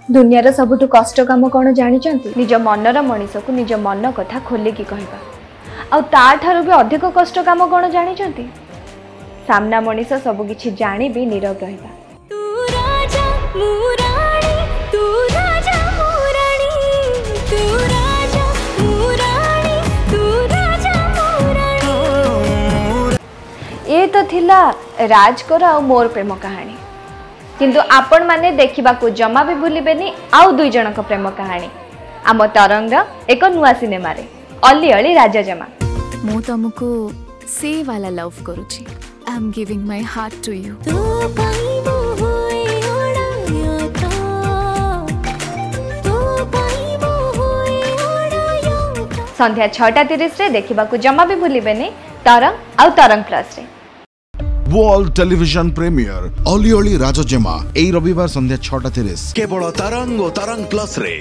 दुनियार सबुठु कष्ट काम कौन जानी निज मनर मनीष को निज मन कथा खोलिकी कहवा आठार भी अधिक कष्ट काम कौन जानी सामना मनीष सबकि जानी भी नीरव रहा। ये तो थिला राजकर आ मोर प्रेम कहानी किंतु आपण माने देखिबा को जमा भी भूलिबेनी आउ दुई जनक प्रेम कहानी आम तरंग एक नुआ सिनेमा रे अली अली राजा जमा। मु तुमको से वाला लव करूची। I am giving my heart to you. संध्या 6:30 रे देखिबा को जमा भी भूलिबेनी तरंग आउ तरंग प्लस रे। World television premiere Ali Ali Raja जमा ए रविवार संध्या 6:30 केवल तरंग और तरंग प्लस रे।